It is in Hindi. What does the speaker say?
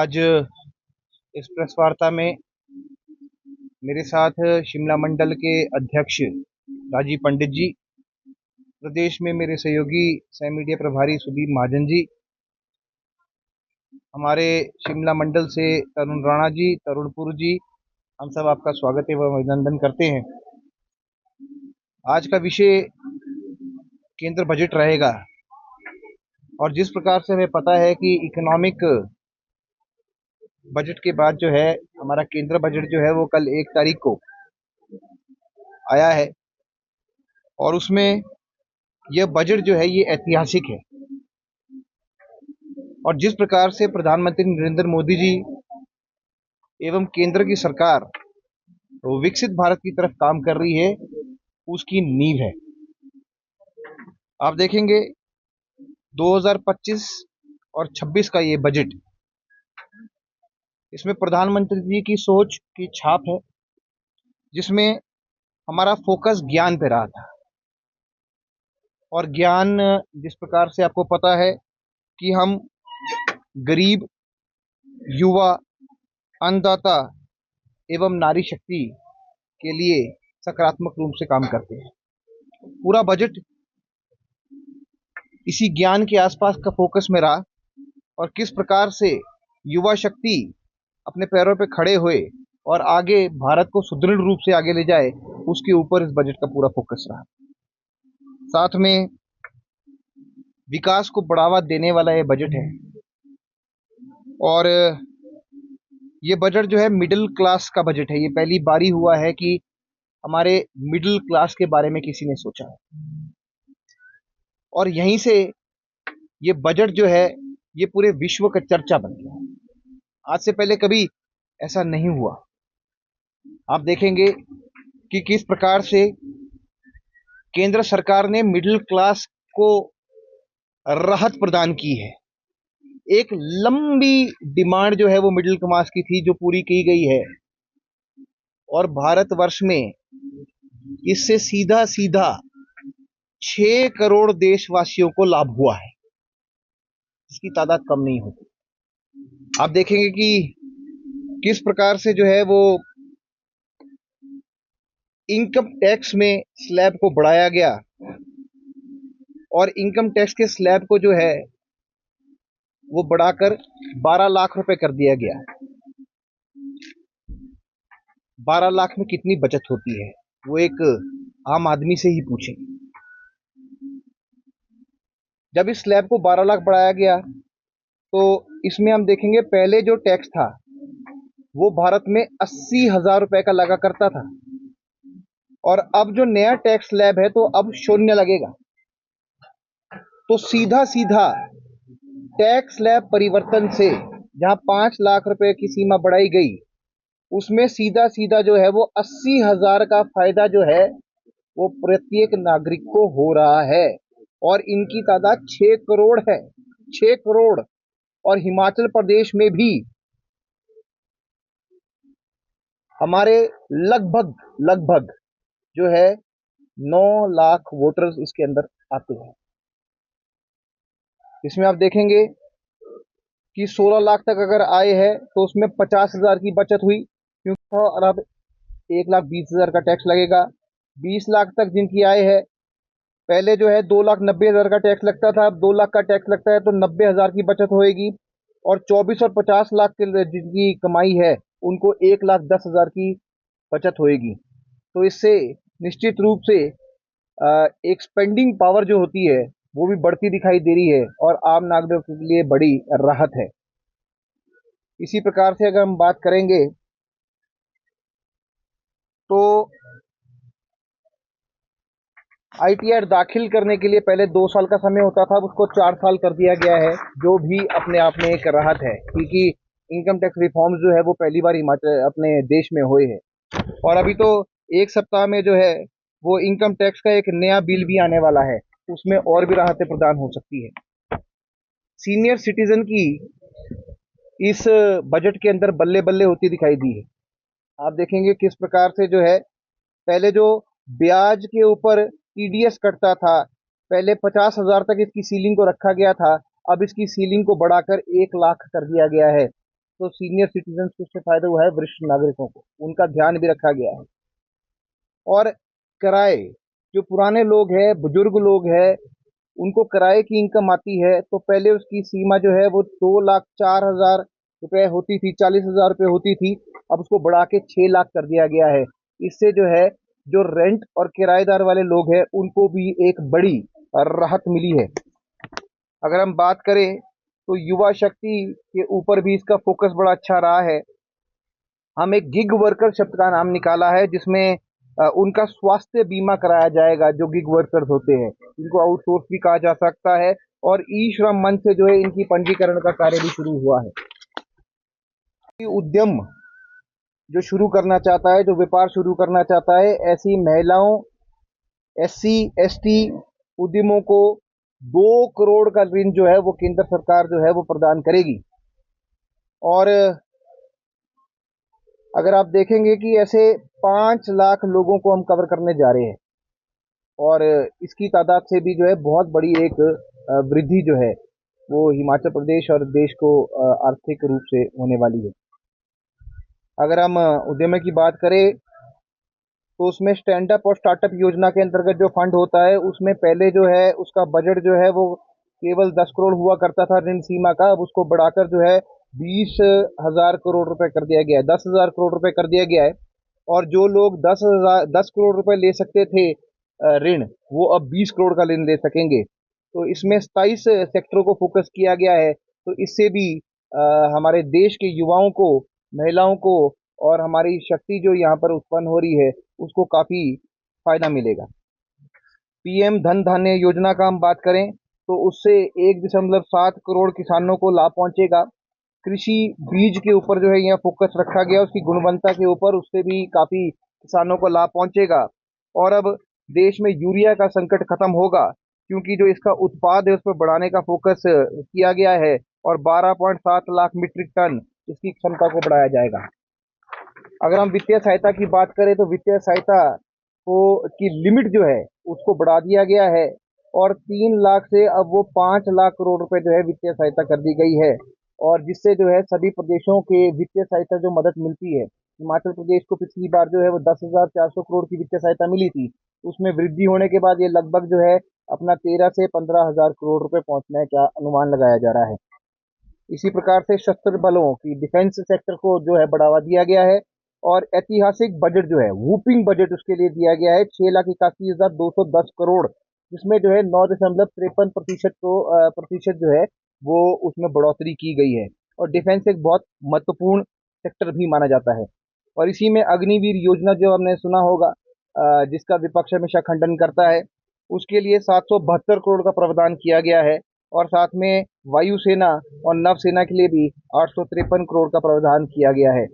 आज इस प्रेस वार्ता में मेरे साथ शिमला मंडल के अध्यक्ष राजीव पंडित जी, प्रदेश में मेरे सहयोगी सह मीडिया प्रभारी सुदीप महाजन जी, हमारे शिमला मंडल से तरुण राणा जी, तरुणपुर जी, हम सब आपका स्वागत एवं अभिनंदन करते हैं। आज का विषय केंद्र बजट रहेगा और जिस प्रकार से हमें पता है कि इकोनॉमिक बजट के बाद जो है हमारा केंद्र बजट जो है वो कल 1 तारीख को आया है और उसमें यह बजट जो है ये ऐतिहासिक है। और जिस प्रकार से प्रधानमंत्री नरेंद्र मोदी जी एवं केंद्र की सरकार विकसित भारत की तरफ काम कर रही है, उसकी नींव है। आप देखेंगे 2025 और 26 का ये बजट, इसमें प्रधानमंत्री जी की सोच की छाप है, जिसमें हमारा फोकस ज्ञान पे रहा था। और ज्ञान जिस प्रकार से आपको पता है कि हम गरीब, युवा, अन्नदाता एवं नारी शक्ति के लिए सकारात्मक रूप से काम करते हैं। पूरा बजट इसी ज्ञान के आसपास का फोकस में रहा और किस प्रकार से युवा शक्ति अपने पैरों पे खड़े हुए और आगे भारत को सुदृढ़ रूप से आगे ले जाए, उसके ऊपर इस बजट का पूरा फोकस रहा। साथ में विकास को बढ़ावा देने वाला ये बजट है और ये बजट जो है मिडिल क्लास का बजट है। ये पहली बारी हुआ है कि हमारे मिडिल क्लास के बारे में किसी ने सोचा है और यहीं से ये बजट जो है ये पूरे विश्व का चर्चा बन गया। आज से पहले कभी ऐसा नहीं हुआ। आप देखेंगे कि किस प्रकार से केंद्र सरकार ने मिडिल क्लास को राहत प्रदान की है। एक लंबी डिमांड जो है वो मिडिल क्लास की थी, जो पूरी की गई है और भारतवर्ष में इससे सीधा सीधा 6 करोड़ देशवासियों को लाभ हुआ है, जिसकी तादाद कम नहीं होती। आप देखेंगे कि किस प्रकार से जो है वो इनकम टैक्स में स्लैब को बढ़ाया गया और इनकम टैक्स के स्लैब को जो है वो बढ़ाकर 12 लाख रुपए कर दिया गया। 12 लाख में कितनी बचत होती है वो एक आम आदमी से ही पूछें। जब इस स्लैब को 12 लाख बढ़ाया गया तो इसमें हम देखेंगे पहले जो टैक्स था वो भारत में 80,000 रुपए का लगा करता था और अब जो नया टैक्स स्लैब है तो अब शून्य लगेगा। तो सीधा सीधा टैक्स स्लैब परिवर्तन से जहां 5 लाख रुपए की सीमा बढ़ाई गई, उसमें सीधा सीधा जो है वो 80,000 का फायदा जो है वो प्रत्येक नागरिक को हो रहा है और इनकी तादाद 6 करोड़ है। 6 करोड़। और हिमाचल प्रदेश में भी हमारे लगभग लगभग जो है 9 लाख वोटर्स इसके अंदर आते हैं। इसमें आप देखेंगे कि 16 लाख तक अगर आए है तो उसमें 50,000 की बचत हुई, क्योंकि और अब 1,20,000 का टैक्स लगेगा। 20 लाख तक जिनकी आय है, पहले जो है 2,90,000 का टैक्स लगता था, अब 2 लाख का टैक्स लगता है तो 90,000 की बचत होएगी। और 24 और 50 लाख के जिनकी कमाई है उनको 1,10,000 की बचत होएगी। तो इससे निश्चित रूप से एक स्पेंडिंग पावर जो होती है वो भी बढ़ती दिखाई दे रही है और आम नागरिकों के लिए बड़ी राहत है। इसी प्रकार से अगर हम बात करेंगे तो ITR दाखिल करने के लिए पहले 2 साल का समय होता था, उसको 4 साल कर दिया गया है, जो भी अपने आप में एक राहत है, क्योंकि इनकम टैक्स रिफॉर्म्स जो है वो पहली बार हिमाचल अपने देश में हुए हैं। और अभी तो एक सप्ताह में जो है वो इनकम टैक्स का एक नया बिल भी आने वाला है, उसमें और भी राहतें प्रदान हो सकती है। सीनियर सिटीजन की इस बजट के अंदर बल्ले बल्ले होती दिखाई दी है। आप देखेंगे किस प्रकार से जो है पहले जो ब्याज के ऊपर TDS कटता था, पहले 50,000 तक इसकी सीलिंग को रखा गया था, अब इसकी सीलिंग को बढ़ाकर 1 लाख कर दिया गया है। तो सीनियर सिटीजन को उससे फायदा हुआ है, वरिष्ठ नागरिकों को उनका ध्यान भी रखा गया है। और किराए, जो पुराने लोग हैं, बुजुर्ग लोग हैं, उनको किराए की इनकम आती है, तो पहले उसकी सीमा जो है वो 2,04,000 रुपये होती थी, 40,000 रुपये होती थी। अब उसको बढ़ा के 6 लाख कर दिया गया है। इससे जो है, जो रेंट और किराएदार वाले लोग हैं उनको भी एक बड़ी राहत मिली है। अगर हम बात करें तो युवा शक्ति के ऊपर भी इसका फोकस बड़ा अच्छा रहा है। हम एक गिग वर्कर शब्द का नाम निकाला है, जिसमें उनका स्वास्थ्य बीमा कराया जाएगा। जो गिग वर्कर्स होते हैं इनको आउटसोर्स भी कहा जा सकता है, और ई श्रम मंच से जो है इनकी पंजीकरण का कार्य भी शुरू हुआ है। उद्यम जो शुरू करना चाहता है, जो व्यापार शुरू करना चाहता है, ऐसी महिलाओं, एससी एसटी उद्यमों को 2 करोड़ का ऋण जो है वो केंद्र सरकार जो है वो प्रदान करेगी। और अगर आप देखेंगे कि ऐसे 5 लाख लोगों को हम कवर करने जा रहे हैं, और इसकी तादाद से भी जो है बहुत बड़ी एक वृद्धि जो है वो हिमाचल प्रदेश और देश को आर्थिक रूप से होने वाली है। अगर हम उद्यम की बात करें तो उसमें स्टैंड अप और स्टार्टअप योजना के अंतर्गत जो फंड होता है, उसमें पहले जो है उसका बजट जो है वो केवल 10 करोड़ हुआ करता था ऋण सीमा का। अब उसको बढ़ाकर जो है 20,000 करोड़ रुपए कर दिया गया है, 10,000 करोड़ रुपए कर दिया गया है। और जो लोग 10 करोड़ रुपए ले सकते थे ऋण, वो अब 20 करोड़ का ऋण ले सकेंगे। तो इसमें 27 सेक्टरों को फोकस किया गया है। तो इससे भी हमारे देश के युवाओं को, महिलाओं को, और हमारी शक्ति जो यहाँ पर उत्पन्न हो रही है उसको काफी फायदा मिलेगा। पीएम धन धान्य योजना का हम बात करें तो उससे 1.7 करोड़ किसानों को लाभ पहुंचेगा। कृषि बीज के ऊपर जो है यहाँ फोकस रखा गया, उसकी गुणवत्ता के ऊपर, उससे भी काफी किसानों को लाभ पहुंचेगा। और अब देश में यूरिया का संकट खत्म होगा, क्योंकि जो इसका उत्पाद है उस पर बढ़ाने का फोकस किया गया है, और 12.7 लाख मीट्रिक टन इसकी क्षमता को बढ़ाया जाएगा। अगर हम वित्तीय सहायता की बात करें तो वित्तीय सहायता को की लिमिट जो है उसको बढ़ा दिया गया है, और 3 लाख से अब वो 5 लाख करोड़ रुपए जो है वित्तीय सहायता कर दी गई है। और जिससे जो है सभी प्रदेशों के वित्तीय सहायता जो मदद मिलती है, हिमाचल प्रदेश को पिछली बार जो है वो 10,400 करोड़ की वित्तीय सहायता मिली थी। उसमें वृद्धि होने के बाद ये लगभग जो है अपना 13 से 15 हजार करोड़ रुपए पहुंचने का अनुमान लगाया जा रहा है। इसी प्रकार से सशस्त्र बलों की डिफेंस सेक्टर को जो है बढ़ावा दिया गया है, और ऐतिहासिक बजट जो है, वूपिंग बजट उसके लिए दिया गया है 6,81,210 करोड़, जिसमें जो है 9.53% को प्रतिशत जो है वो उसमें बढ़ोतरी की गई है। और डिफेंस एक बहुत महत्वपूर्ण सेक्टर भी माना जाता है। और इसी में अग्निवीर योजना जो हमने सुना होगा, जिसका विपक्ष हमेशा खंडन करता है, उसके लिए 772 करोड़ का प्रावधान किया गया है। और साथ में वायुसेना और नवसेना के लिए भी 853 करोड़ का प्रावधान किया गया है।